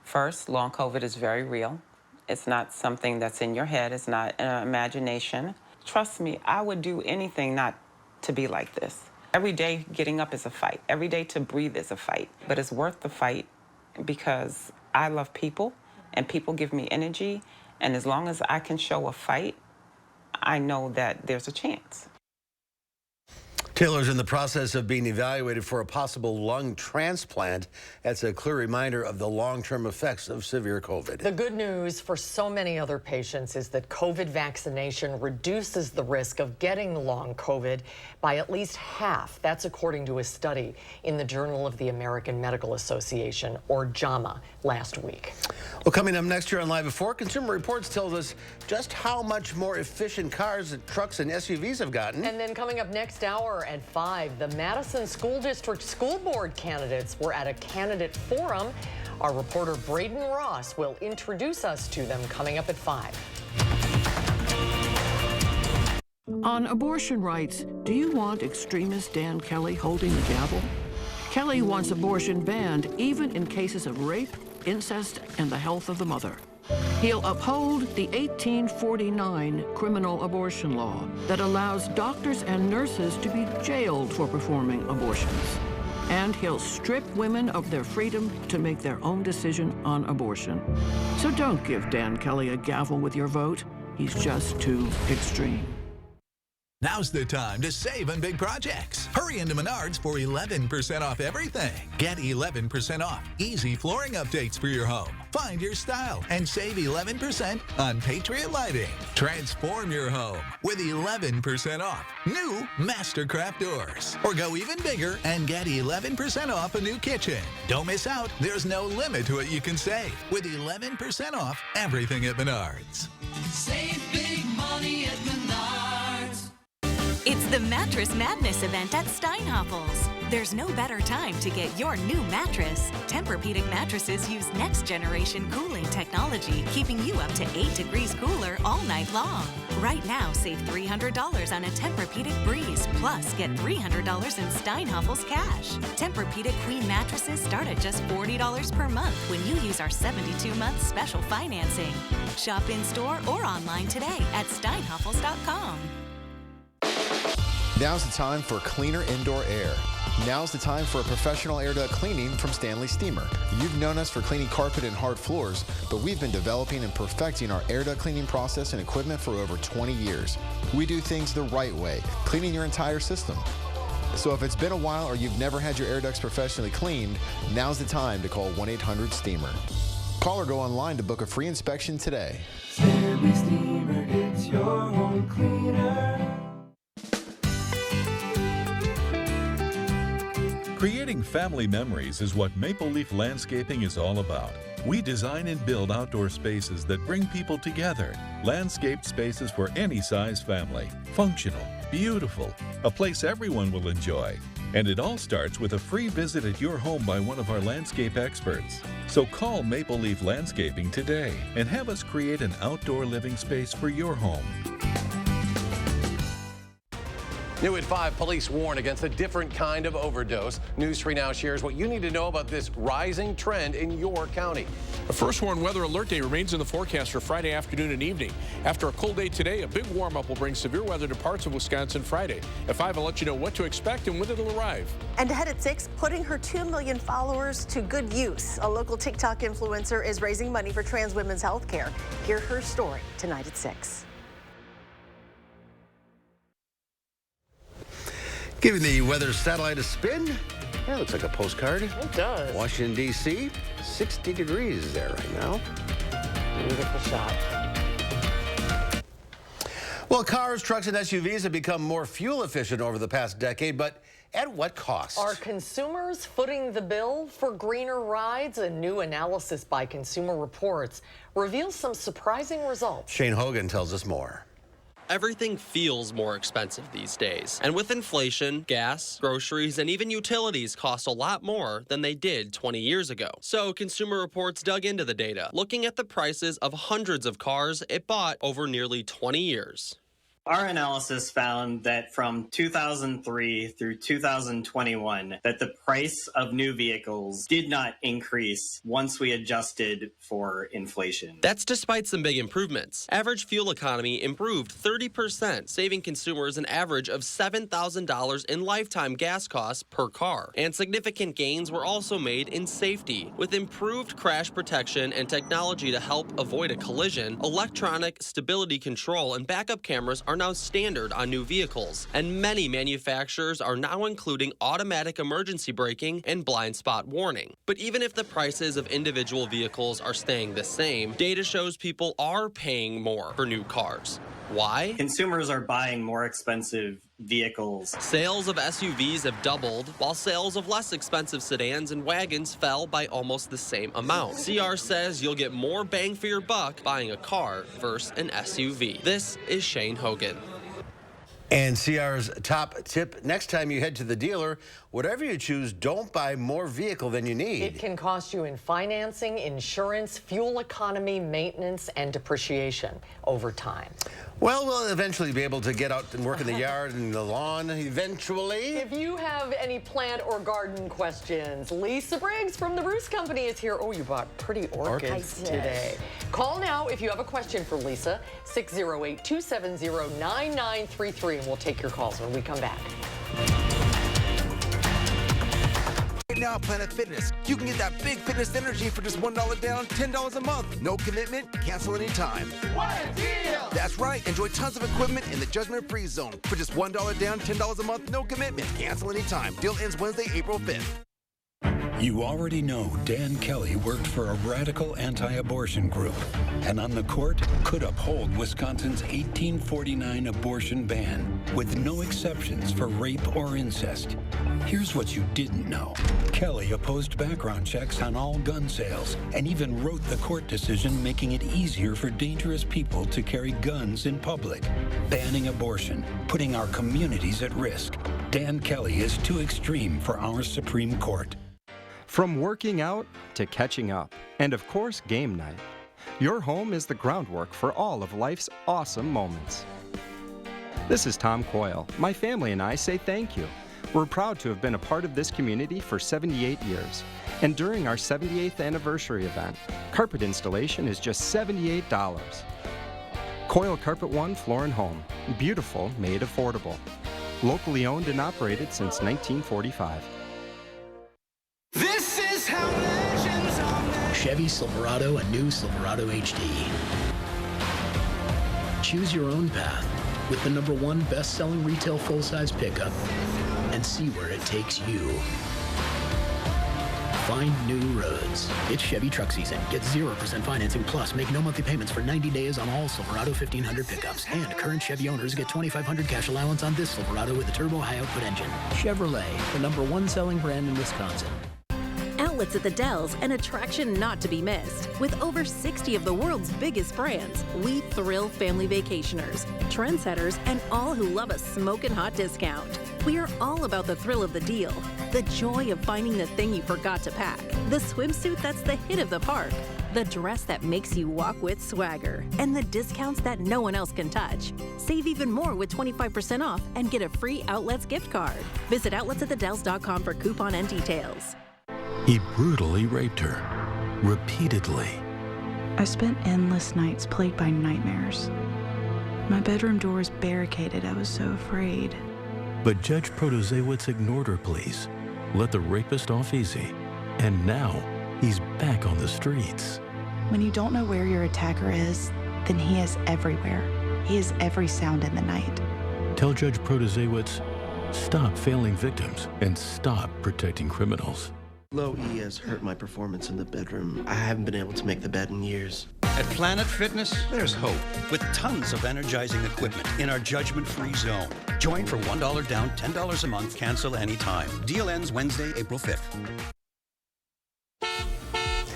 first, long COVID is very real. It's not something that's in your head. It's not an imagination. Trust me, I would do anything not to be like this. Every day getting up is a fight. Every day to breathe is a fight. But it's worth the fight because I love people and people give me energy. And as long as I can show a fight, I know that there's a chance. Taylor's in the process of being evaluated for a possible lung transplant. That's a clear reminder of the long-term effects of severe COVID. The good news for so many other patients is that COVID vaccination reduces the risk of getting long COVID by at least half. That's according to a study in the Journal of the American Medical Association, or JAMA, last week. Well, coming up next year on Live at 4, Consumer Reports tells us just how much more efficient cars, trucks, and SUVs have gotten. And then coming up next hour at 5, the Madison School District School Board candidates were at a candidate forum. Our reporter Braden Ross will introduce us to them coming up at 5. On abortion rights, do you want extremist Dan Kelly holding the gavel? Kelly wants abortion banned even in cases of rape, incest, and the health of the mother. He'll uphold the 1849 criminal abortion law that allows doctors and nurses to be jailed for performing abortions. And he'll strip women of their freedom to make their own decision on abortion. So don't give Dan Kelly a gavel with your vote. He's just too extreme. Now's the time to save on big projects. Hurry into Menards for 11% off everything. Get 11% off easy flooring updates for your home. Find your style and save 11% on Patriot Lighting. Transform your home with 11% off new Mastercraft doors. Or go even bigger and get 11% off a new kitchen. Don't miss out. There's no limit to what you can save with 11% off everything at Menards. Save big money at Menards. It's the Mattress Madness event at Steinhoffels. There's no better time to get your new mattress. Tempur-Pedic mattresses use next-generation cooling technology, keeping you up to 8 degrees cooler all night long. Right now, save $300 on a Tempur-Pedic Breeze, plus get $300 in Steinhoffels cash. Tempur-Pedic Queen mattresses start at just $40 per month when you use our 72-month special financing. Shop in-store or online today at steinhoffels.com. Now's the time for cleaner indoor air. Now's the time for a professional air duct cleaning from Stanley Steamer. You've known us for cleaning carpet and hard floors, but we've been developing and perfecting our air duct cleaning process and equipment for over 20 years. We do things the right way, cleaning your entire system. So if it's been a while or you've never had your air ducts professionally cleaned, now's the time to call 1-800-STEAMER. Call or go online to book a free inspection today. Stanley Steamer gets your home cleaner. Creating family memories is what Maple Leaf Landscaping is all about. We design and build outdoor spaces that bring people together. Landscaped spaces for any size family. Functional, beautiful, a place everyone will enjoy. And it all starts with a free visit at your home by one of our landscape experts. So call Maple Leaf Landscaping today and have us create an outdoor living space for your home. New at 5, police warn against a different kind of overdose. News 3 Now shares what you need to know about this rising trend in your county. A first warn weather alert day remains in the forecast for Friday afternoon and evening. After a cold day today, a big warm-up will bring severe weather to parts of Wisconsin Friday. At 5, I'll let you know what to expect and when it'll arrive. And ahead at 6, putting her 2 million followers to good use. A local TikTok influencer is raising money for trans women's health care. Hear her story tonight at 6. Giving the weather satellite a spin. Yeah, looks like a postcard. It does. Washington, D.C., 60 degrees there right now. Beautiful shot. Well, cars, trucks, and SUVs have become more fuel efficient over the past decade, but at what cost? Are consumers footing the bill for greener rides? A new analysis by Consumer Reports reveals some surprising results. Shane Hogan tells us more. Everything feels more expensive these days. And with inflation, gas, groceries, and even utilities cost a lot more than they did 20 years ago. So Consumer Reports dug into the data, looking at the prices of hundreds of cars it bought over nearly 20 years. Our analysis found that from 2003 through 2021, that the price of new vehicles did not increase once we adjusted for inflation. That's despite some big improvements. Average fuel economy improved 30%, saving consumers an average of $7,000 in lifetime gas costs per car. And significant gains were also made in safety. With improved crash protection and technology to help avoid a collision, electronic stability control and backup cameras are now standard on new vehicles, and many manufacturers are now including automatic emergency braking and blind spot warning. But even if the prices of individual vehicles are staying the same, data shows people are paying more for new cars. Why? Consumers are buying more expensive vehicles. Sales of SUVs have doubled, while sales of less expensive sedans and wagons fell by almost the same amount. CR says you'll get more bang for your buck buying a car versus an SUV. This is Shane Hogan. And CR's top tip, next time you head to the dealer, whatever you choose, don't buy more vehicle than you need. It can cost you in financing, insurance, fuel economy, maintenance, and depreciation over time. Well, we'll eventually be able to get out and work in the yard and the lawn eventually. If you have any plant or garden questions, Lisa Briggs from the Bruce Company is here. Oh, you bought pretty orchids today. Call now if you have a question for Lisa, 608-270-9933, and we'll take your calls when we come back. Right now, Planet Fitness, you can get that big fitness energy for just $1 down, $10 a month. No commitment, cancel anytime. What a deal! That's right. Enjoy tons of equipment in the judgment-free zone for just $1 down, $10 a month, no commitment, cancel anytime. Deal ends Wednesday, April 5th. You already know Dan Kelly worked for a radical anti-abortion group, and on the court could uphold Wisconsin's 1849 abortion ban with no exceptions for rape or incest. Here's what you didn't know. Kelly opposed background checks on all gun sales and even wrote the court decision making it easier for dangerous people to carry guns in public, banning abortion, putting our communities at risk. Dan Kelly is too extreme for our Supreme Court. From working out to catching up, and of course, game night. Your home is the groundwork for all of life's awesome moments. This is Tom Coyle. My family and I say thank you. We're proud to have been a part of this community for 78 years. And during our 78th anniversary event, carpet installation is just $78. Coyle Carpet One Floor and Home. Beautiful, made affordable. Locally owned and operated since 1945. This is how legends are made. Chevy Silverado and new Silverado HD. Choose your own path with the #1 best-selling retail full-size pickup and see where it takes you. Find new roads. It's Chevy truck season. Get 0% financing plus make no monthly payments for 90 days on all Silverado 1500 pickups. And current Chevy owners get $2,500 cash allowance on this Silverado with a turbo high-output engine. Chevrolet, the #1 selling brand in Wisconsin. Outlets at the Dells, an attraction not to be missed. With over 60 of the world's biggest brands, we thrill family vacationers, trendsetters, and all who love a smoking hot discount. We are all about the thrill of the deal, the joy of finding the thing you forgot to pack, the swimsuit that's the hit of the park, the dress that makes you walk with swagger, and the discounts that no one else can touch. Save even more with 25% off and get a free Outlets gift card. Visit outletsatthedells.com for coupon and details. He brutally raped her, repeatedly. I spent endless nights plagued by nightmares. My bedroom door was barricaded. I was so afraid. But Judge Protasiewicz ignored her pleas, let the rapist off easy, and now he's back on the streets. When you don't know where your attacker is, then he is everywhere. He is every sound in the night. Tell Judge Protasiewicz, stop failing victims and stop protecting criminals. Low E has hurt my performance in the bedroom. I haven't been able to make the bed in years. At Planet Fitness, there's hope with tons of energizing equipment in our judgment-free zone. Join for $1 down, $10 a month, cancel anytime. Deal ends Wednesday, April 5th.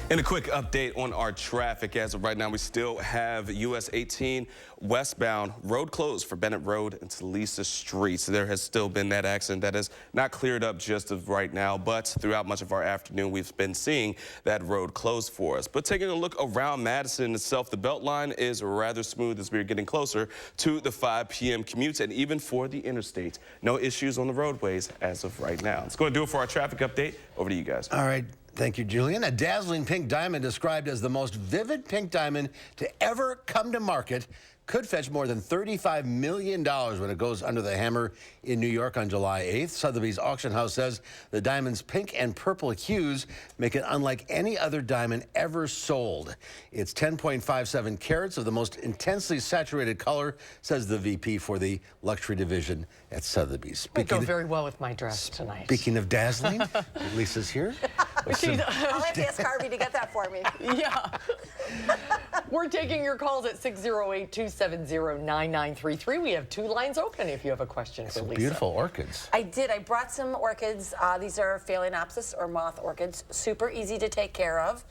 And a quick update on our traffic. As of right now, we still have US 18 westbound road closed for Bennett Road and Lisa Street. So there has still been that accident that is not cleared up just of right now, but throughout much of our afternoon, we've been seeing that road closed for us. But taking a look around Madison itself, the Beltline is rather smooth as we're getting closer to the 5 p.m. commutes, and even for the interstate, no issues on the roadways as of right now. It's going to do it for our traffic update. Over to you guys. All right. Thank you, Julian. A dazzling pink diamond described as the most vivid pink diamond to ever come to market could fetch more than $35 million when it goes under the hammer in New York on July 8th. Sotheby's auction house says the diamond's pink and purple hues make it unlike any other diamond ever sold. It's 10.57 carats of the most intensely saturated color, says the VP for the luxury division at Sotheby's. It would go very well with my dress tonight. Speaking of dazzling, Lisa's here. I'll have to ask Harvey to get that for me. Yeah. We're taking your calls at 608-270-9933. We have 2 lines open if you have a question for Lisa. Beautiful orchids. I did. I brought some orchids. These are Phalaenopsis or moth orchids. Super easy to take care of.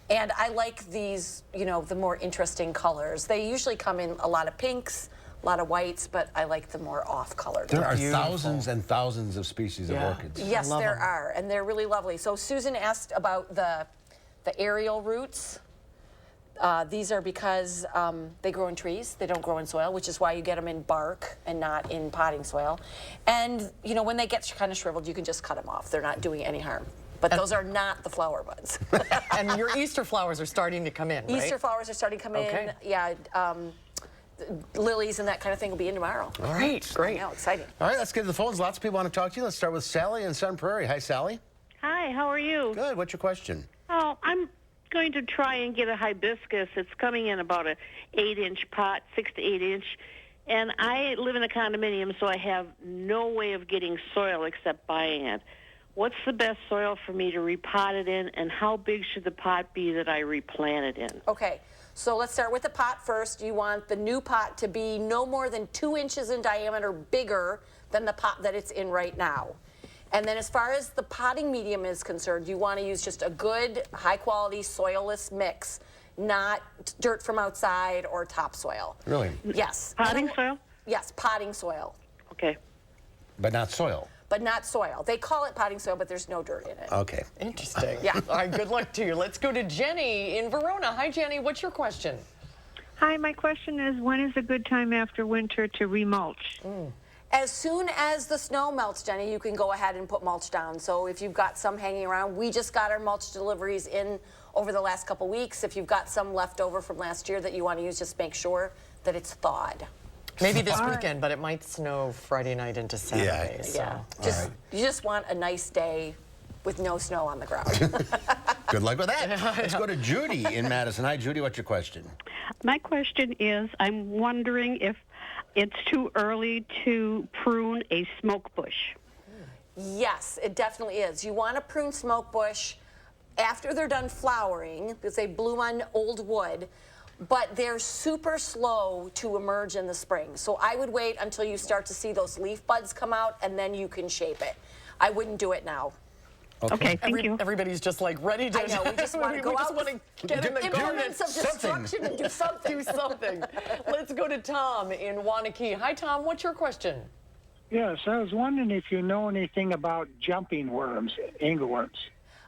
And I like these, you know, the more interesting colors. They usually come in a lot of pinks, a lot of whites, but I like the more off-colored. There are thousands and thousands of species of orchids. Yes, there are, and they're really lovely. So Susan asked about the aerial roots. These are because they grow in trees. They don't grow in soil, which is why you get them in bark and not in potting soil. And, you know, when they get kind of shriveled, you can just cut them off. They're not doing any harm. But those are not the flower buds. And your Easter flowers are starting to come in, right? Easter flowers are starting to come in. Yeah. Lilies and that kind of thing will be in tomorrow. All right. Great. Now, exciting. All right, let's get to the phones. Lots of people want to talk to you. Let's start with Sally in Sun Prairie. Hi, Sally. Hi, how are you? Good. What's your question? Oh, I'm going to try and get a hibiscus. It's coming in about a 8-inch pot, 6 to 8 inch. And I live in a condominium, so I have no way of getting soil except buying it. What's the best soil for me to repot it in, and how big should the pot be that I replant it in? Okay, so let's start with the pot first. You want the new pot to be no more than 2 inches in diameter bigger than the pot that it's in right now. And then as far as the potting medium is concerned, you want to use just a good, high-quality, soilless mix, not dirt from outside or topsoil. Really? Yes. Potting soil? Yes, potting soil. Okay. But not soil. But not soil. They call it potting soil, but there's no dirt in it. Okay. Interesting. Yeah. All right, good luck to you. Let's go to Jenny in Verona. Hi, Jenny. What's your question? Hi, my question is, when is a good time after winter to remulch? As soon as the snow melts, Jenny, you can go ahead and put mulch down. So if you've got some hanging around, we just got our mulch deliveries in over the last couple weeks. If you've got some left over from last year that you want to use, just make sure that it's thawed. Maybe this weekend, but it might snow Friday night into Saturday. Yeah. You just want a nice day with no snow on the ground. Good luck with that. Let's go to Judy in Madison. Hi, Judy. What's your question? My question is, I'm wondering if it's too early to prune a smoke bush. Yes, it definitely is. You want to prune smoke bush after they're done flowering because they bloom on old wood, but they're super slow to emerge in the spring. So I would wait until you start to see those leaf buds come out, and then you can shape it. I wouldn't do it now. Okay, thank you. Everybody's just like ready to. I know, we just want to go out. We just want to get in the garden. Implements of destruction and do something. Do something. Let's go to Tom in Wanakee. Hi, Tom. What's your question? Yes, I was wondering if you know anything about jumping worms, angleworms.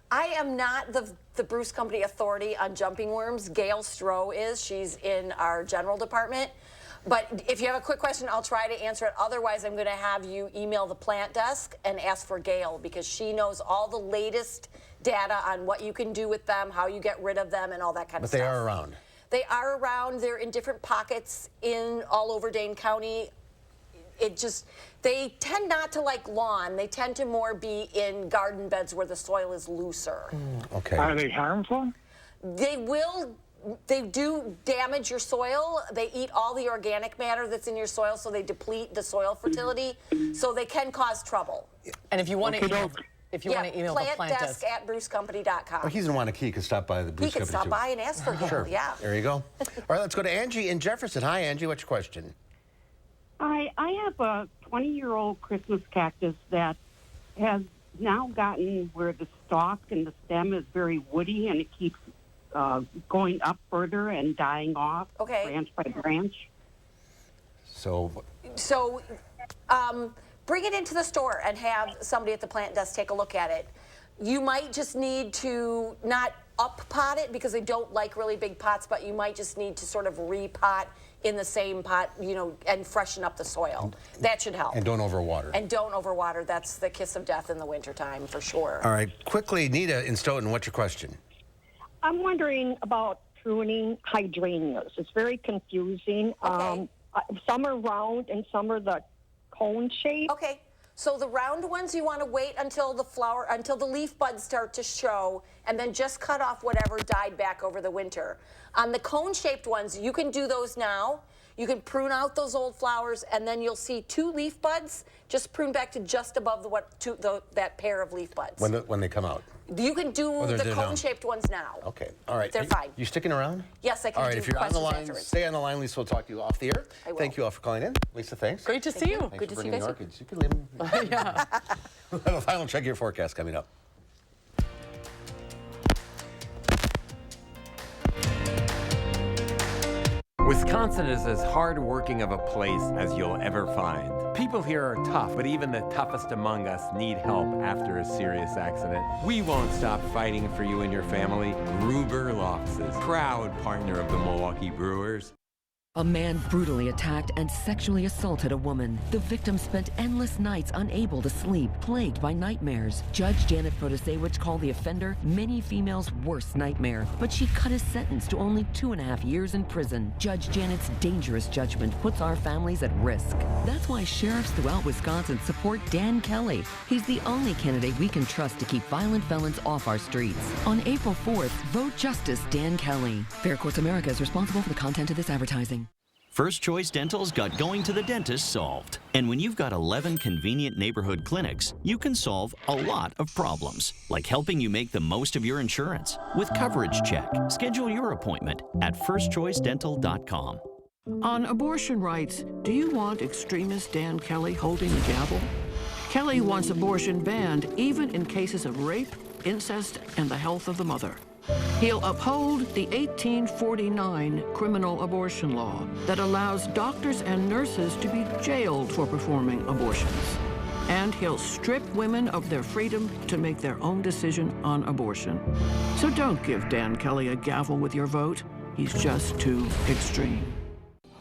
I am not the Bruce Company authority on jumping worms. Gail Stroh is. She's in our general department. But if you have a quick question, I'll try to answer it. Otherwise, I'm going to have you email the plant desk and ask for Gail, because she knows all the latest data on what you can do with them, how you get rid of them, and all that kind of stuff. But they are around. They are around. They're in different pockets all over Dane County. They tend not to like lawn. They tend to more be in garden beds where the soil is looser. Okay. Are they harmful? They do damage your soil. They eat all the organic matter that's in your soil, so they deplete the soil fertility. So they can cause trouble. And if you want to email, the plant desk at brucecompany.com. Oh, he's in Wanakee. He can stop by the Bruce He can Company stop by and ask for Gail. Sure. Yeah. There you go. All right, let's go to Angie in Jefferson. Hi, Angie. What's your question? I have a 20-year-old Christmas cactus that has now gotten where the stalk and the stem is very woody, and it keeps going up further and dying off, branch by branch. So bring it into the store and have somebody at the plant desk take a look at it. You might just need to not up pot it, because they don't like really big pots, but you might just need to sort of repot in the same pot, and freshen up the soil. That should help. And don't overwater. And don't overwater. That's the kiss of death in the wintertime for sure. All right, quickly, Nita in Stoughton, what's your question? I'm wondering about pruning hydrangeas. It's very confusing. Okay. Some are round and some are the cone shape. Okay. So the round ones, you want to wait until the leaf buds start to show, and then just cut off whatever died back over the winter. On the cone-shaped ones, you can do those now. You can prune out those old flowers, and then you'll see 2 leaf buds. Just prune back to just above that pair of leaf buds. When they come out. You can do the cone-shaped ones now. Okay, all right. They're fine. You sticking around? Yes, I can. All right, if you're on the line, afterwards. stay on the line. Lisa will talk to you off the air. I will. Thank you all for calling in. Lisa, thanks. Great to see you. Thanks Good for to see bringing you the guys. orchids. You can leave them. Yeah. We'll have a final check of your forecast coming up. Wisconsin is as hard-working of a place as you'll ever find. People here are tough, but even the toughest among us need help after a serious accident. We won't stop fighting for you and your family. Gruber Law Offices, proud partner of the Milwaukee Brewers. A man brutally attacked and sexually assaulted a woman. The victim spent endless nights unable to sleep, plagued by nightmares. Judge Janet Protasewicz called the offender many females' worst nightmare, but she cut his sentence to only 2.5 years in prison. Judge Janet's dangerous judgment puts our families at risk. That's why sheriffs throughout Wisconsin support Dan Kelly. He's the only candidate we can trust to keep violent felons off our streets. On April 4th, vote Justice Dan Kelly. Fair Courts America is responsible for the content of this advertising. First Choice Dental's got going to the dentist solved. And when you've got 11 convenient neighborhood clinics, you can solve a lot of problems, like helping you make the most of your insurance. With Coverage Check, schedule your appointment at firstchoicedental.com. On abortion rights, do you want extremist Dan Kelly holding the gavel? Kelly wants abortion banned even in cases of rape, incest, and the health of the mother. He'll uphold the 1849 criminal abortion law that allows doctors and nurses to be jailed for performing abortions. And he'll strip women of their freedom to make their own decision on abortion. So don't give Dan Kelly a gavel with your vote. He's just too extreme.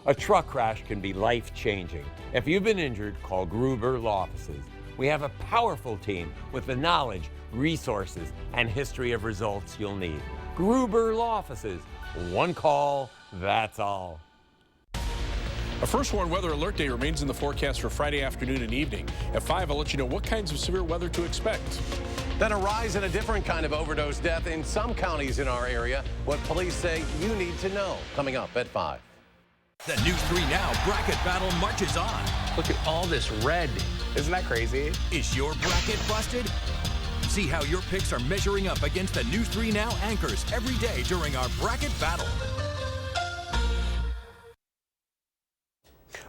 A truck crash can be life-changing. If you've been injured, call Gruber Law Offices. We have a powerful team with the knowledge, resources, and history of results you'll need. Gruber Law Offices. One call, that's all. A first warned weather alert day remains in the forecast for Friday afternoon and evening. At 5, I'll let you know what kinds of severe weather to expect. Then a rise in a different kind of overdose death in some counties in our area. What police say you need to know. Coming up at 5. The News 3 Now bracket battle marches on. Look at all this red. Isn't that crazy? Is your bracket busted? See how your picks are measuring up against the News 3 Now anchors every day during our bracket battle.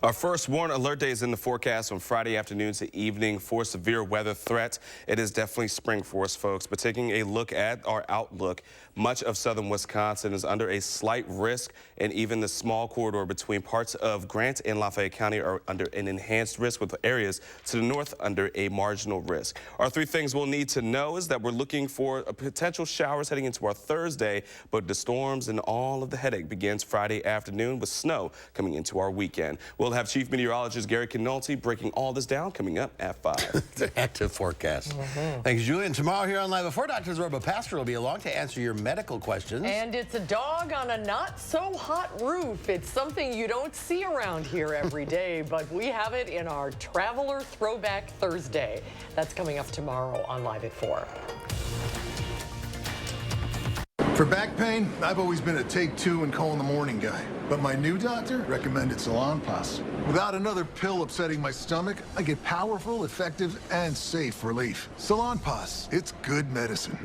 Our first warn alert day is in the forecast from Friday afternoon to evening for severe weather threats. It is definitely spring for us, folks. But taking a look at our outlook, much of southern Wisconsin is under a slight risk, and even the small corridor between parts of Grant and Lafayette County are under an enhanced risk, with areas to the north under a marginal risk. Our three things we'll need to know is that we're looking for potential showers heading into our Thursday, but the storms and all of the headache begins Friday afternoon with snow coming into our weekend. We'll have Chief Meteorologist Gary Canolti breaking all this down coming up at 5. The active forecast. Thanks, Julian. Tomorrow here on Live Before, Dr. Zorba Pastor will be along to answer your medical questions. And it's a dog on a not-so-hot roof. It's something you don't see around here every day, but we have it in our Traveler Throwback Thursday. That's coming up tomorrow on Live at 4. For back pain, I've always been a take 2 and call in the morning guy. But my new doctor recommended Salonpas. Without another pill upsetting my stomach, I get powerful, effective, and safe relief. Salonpas, it's good medicine.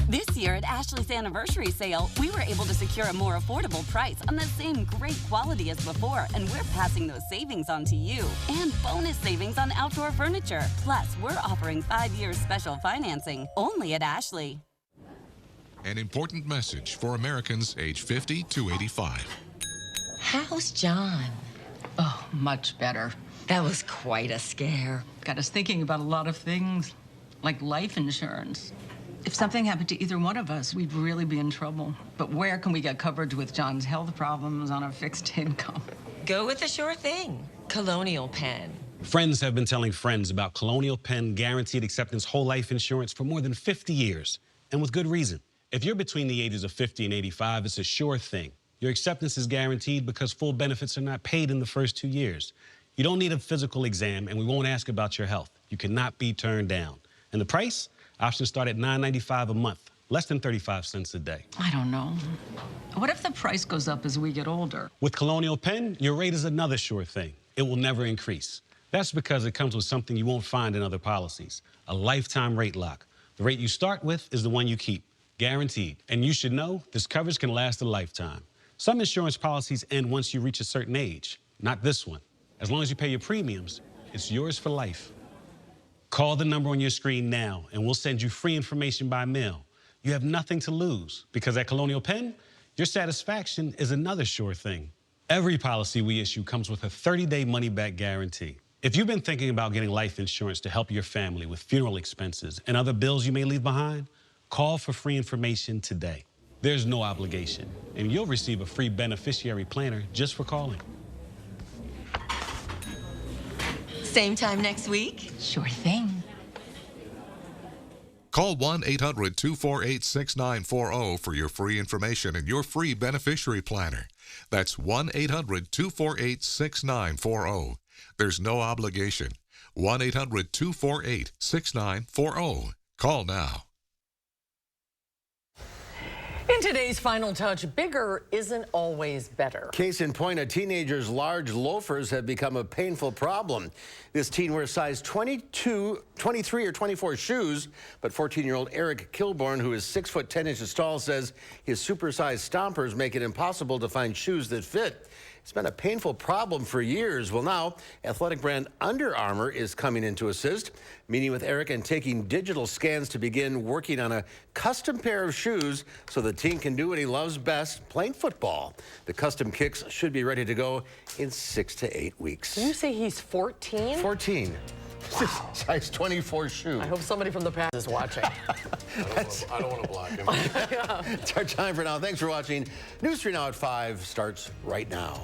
This year at Ashley's anniversary sale, we were able to secure a more affordable price on the same great quality as before, and we're passing those savings on to you. And bonus savings on outdoor furniture. Plus, we're offering 5 years special financing only at Ashley. An important message for Americans age 50 to 85. How's John? Oh, much better. That was quite a scare. Got us thinking about a lot of things, like life insurance. If something happened to either one of us, we'd really be in trouble. But where can we get coverage with John's health problems on a fixed income? Go with the sure thing. Colonial Penn. Friends have been telling friends about Colonial Penn Guaranteed Acceptance Whole Life Insurance for more than 50 years, and with good reason. If you're between the ages of 50 and 85, it's a sure thing. Your acceptance is guaranteed because full benefits are not paid in the first 2 years. You don't need a physical exam, and we won't ask about your health. You cannot be turned down. And the price? Options start at $9.95 a month, less than 35 cents a day. I don't know. What if the price goes up as we get older? With Colonial Penn, your rate is another sure thing. It will never increase. That's because it comes with something you won't find in other policies, a lifetime rate lock. The rate you start with is the one you keep, guaranteed. And you should know this coverage can last a lifetime. Some insurance policies end once you reach a certain age, not this one. As long as you pay your premiums, it's yours for life. Call the number on your screen now, and we'll send you free information by mail. You have nothing to lose, because at Colonial Penn, your satisfaction is another sure thing. Every policy we issue comes with a 30-day money-back guarantee. If you've been thinking about getting life insurance to help your family with funeral expenses and other bills you may leave behind, call for free information today. There's no obligation, and you'll receive a free beneficiary planner just for calling. Same time next week? Sure thing. Call 1-800-248-6940 for your free information and your free beneficiary planner. That's 1-800-248-6940. There's no obligation. 1-800-248-6940. Call now. In today's Final Touch, bigger isn't always better. Case in point, a teenager's large loafers have become a painful problem. This teen wears size 22, 23, or 24 shoes, but 14-year-old Eric Kilborn, who is 6 foot 10 inches tall, says his supersized stompers make it impossible to find shoes that fit. It's been a painful problem for years. Well, now, athletic brand Under Armour is coming in to assist, meeting with Eric and taking digital scans to begin working on a custom pair of shoes so the teen can do what he loves best, playing football. The custom kicks should be ready to go in 6 to 8 weeks. Did you say he's 14? 14. Wow. Size 24 shoe. I hope somebody from the past is watching. I don't want to block him. It's our time for now. Thanks for watching. News 3 Now at 5 starts right now.